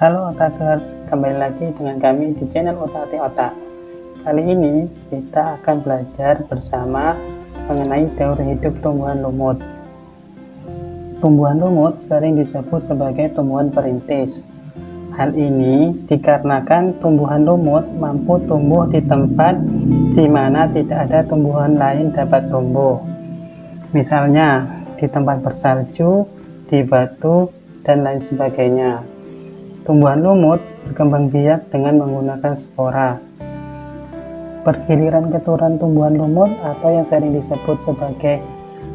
Halo Otakers, kembali lagi dengan kami di channel Otak Otak. Kali ini kita akan belajar bersama mengenai daur hidup tumbuhan lumut. Tumbuhan lumut sering disebut sebagai tumbuhan perintis. Hal ini dikarenakan tumbuhan lumut mampu tumbuh di tempat di mana tidak ada tumbuhan lain dapat tumbuh. Misalnya di tempat bersalju, di batu, dan lain sebagainya. Tumbuhan lumut berkembang biak dengan menggunakan spora. Pergiliran keturunan tumbuhan lumut atau yang sering disebut sebagai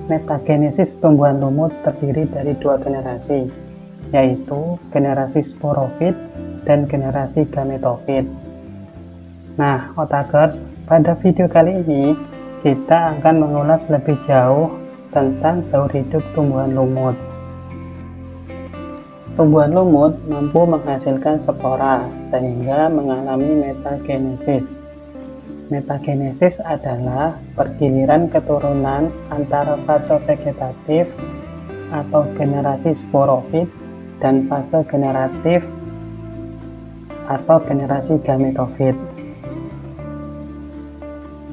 metagenesis tumbuhan lumut terdiri dari dua generasi, yaitu generasi sporofit dan generasi gametofit. Nah, Otakers, pada video kali ini kita akan mengulas lebih jauh tentang daur hidup tumbuhan lumut. Tumbuhan lumut mampu menghasilkan spora sehingga mengalami metagenesis. Metagenesis adalah pergiliran keturunan antara fase vegetatif atau generasi sporofit dan fase generatif atau generasi gametofit.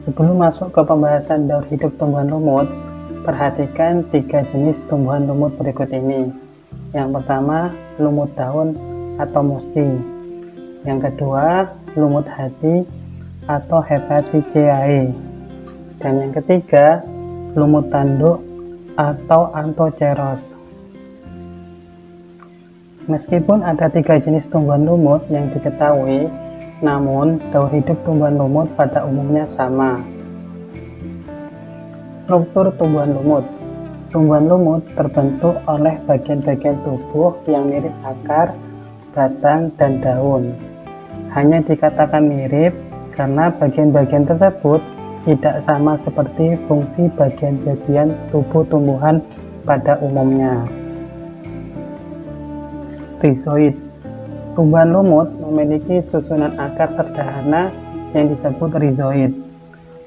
Sebelum masuk ke pembahasan daur hidup tumbuhan lumut, perhatikan 3 jenis tumbuhan lumut berikut ini. Yang pertama, lumut daun atau musting. Yang kedua, lumut hati atau Hepaticea. Dan yang ketiga, lumut tanduk atau Anthoceros. Meskipun ada 3 jenis tumbuhan lumut yang diketahui, namun daur hidup tumbuhan lumut pada umumnya sama. Struktur tumbuhan lumut. Tumbuhan lumut terbentuk oleh bagian-bagian tubuh yang mirip akar, batang, dan daun. Hanya dikatakan mirip karena bagian-bagian tersebut tidak sama seperti fungsi bagian-bagian tubuh tumbuhan pada umumnya. Rhizoid. Tumbuhan lumut memiliki susunan akar sederhana yang disebut rhizoid.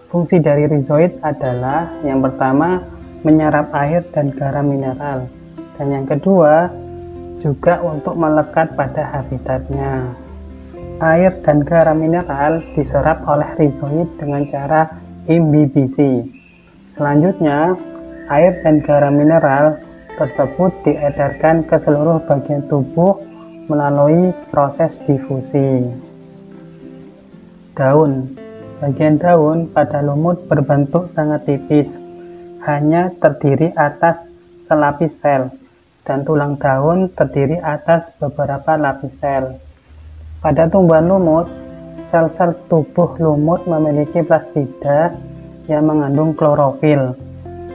Fungsi dari rhizoid adalah yang pertama, menyerap air dan garam mineral, dan yang kedua juga untuk melekat pada habitatnya. Air dan garam mineral diserap oleh rhizoid dengan cara imbibisi. Selanjutnya, air dan garam mineral tersebut diedarkan ke seluruh bagian tubuh melalui proses difusi. Daun. Bagian daun pada lumut berbentuk sangat tipis, hanya terdiri atas selapis sel, dan tulang daun terdiri atas beberapa lapis sel. Pada tumbuhan lumut, sel-sel tubuh lumut memiliki plastida yang mengandung klorofil.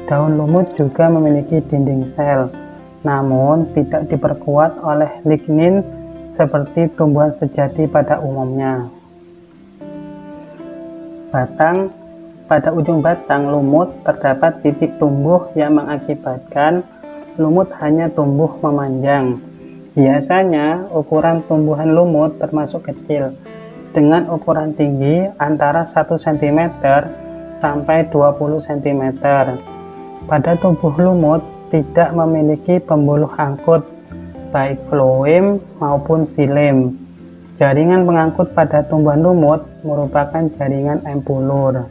Daun lumut juga memiliki dinding sel, namun tidak diperkuat oleh lignin seperti tumbuhan sejati pada umumnya. Batang. Pada ujung batang lumut terdapat titik tumbuh yang mengakibatkan lumut hanya tumbuh memanjang. Biasanya ukuran tumbuhan lumut termasuk kecil, dengan ukuran tinggi antara 1 cm sampai 20 cm. Pada tubuh lumut tidak memiliki pembuluh angkut, baik floem maupun xilem. Jaringan pengangkut pada tumbuhan lumut merupakan jaringan empulur.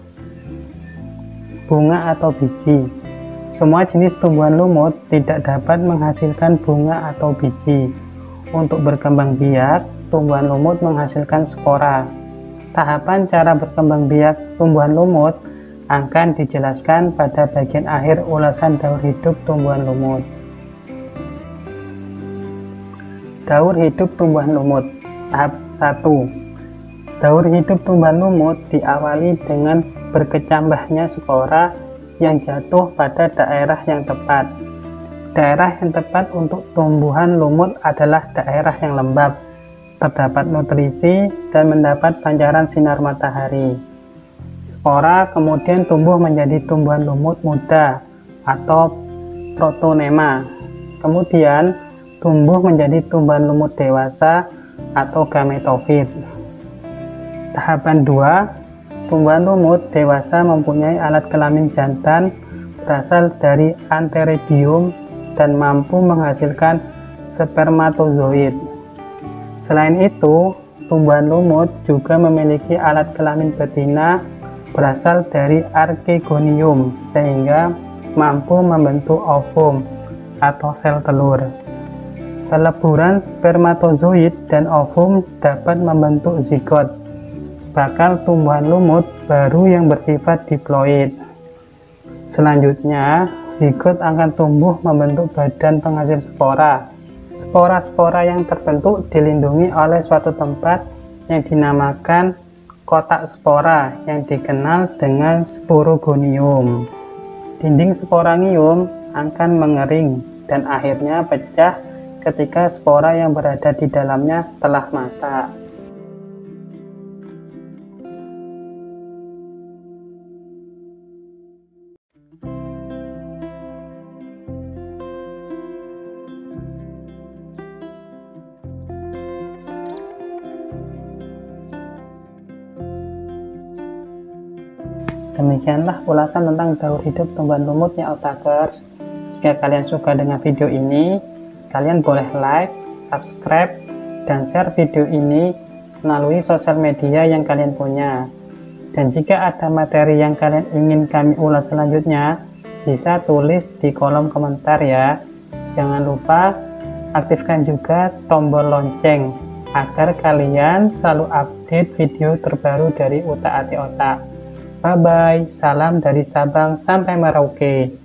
Bunga atau biji. Semua jenis tumbuhan lumut tidak dapat menghasilkan bunga atau biji. Untuk berkembang biak, tumbuhan lumut menghasilkan spora. Tahapan cara berkembang biak tumbuhan lumut akan dijelaskan pada bagian akhir ulasan daur hidup tumbuhan lumut. Daur hidup tumbuhan lumut. Tahap 1. Daur hidup tumbuhan lumut diawali dengan berkecambahnya spora yang jatuh pada daerah yang tepat. Daerah yang tepat untuk tumbuhan lumut adalah daerah yang lembab, terdapat nutrisi, dan mendapat pancaran sinar matahari. Spora kemudian tumbuh menjadi tumbuhan lumut muda atau protonema. Kemudian tumbuh menjadi tumbuhan lumut dewasa atau gametofit. Tahapan 2. Tumbuhan lumut dewasa mempunyai alat kelamin jantan berasal dari antheridium dan mampu menghasilkan spermatozoid. Selain itu, tumbuhan lumut juga memiliki alat kelamin betina berasal dari Archegonium sehingga mampu membentuk ovum atau sel telur. Peleburan spermatozoid dan ovum dapat membentuk zigot, bakal tumbuhan lumut baru yang bersifat diploid. Selanjutnya, zigot akan tumbuh membentuk badan penghasil spora. Spora-spora yang terbentuk dilindungi oleh suatu tempat yang dinamakan kotak spora yang dikenal dengan sporogonium. Dinding sporangium akan mengering dan akhirnya pecah ketika spora yang berada di dalamnya telah masak. Demikianlah ulasan tentang daur hidup tumbuhan lumutnya Otakers. Jika kalian suka dengan video ini, kalian boleh like, subscribe, dan share video ini melalui sosial media yang kalian punya. Dan jika ada materi yang kalian ingin kami ulas selanjutnya, bisa tulis di kolom komentar ya. Jangan lupa aktifkan juga tombol lonceng agar kalian selalu update video terbaru dari Utak Atik Otak. Bye bye, salam dari Sabang sampai Merauke.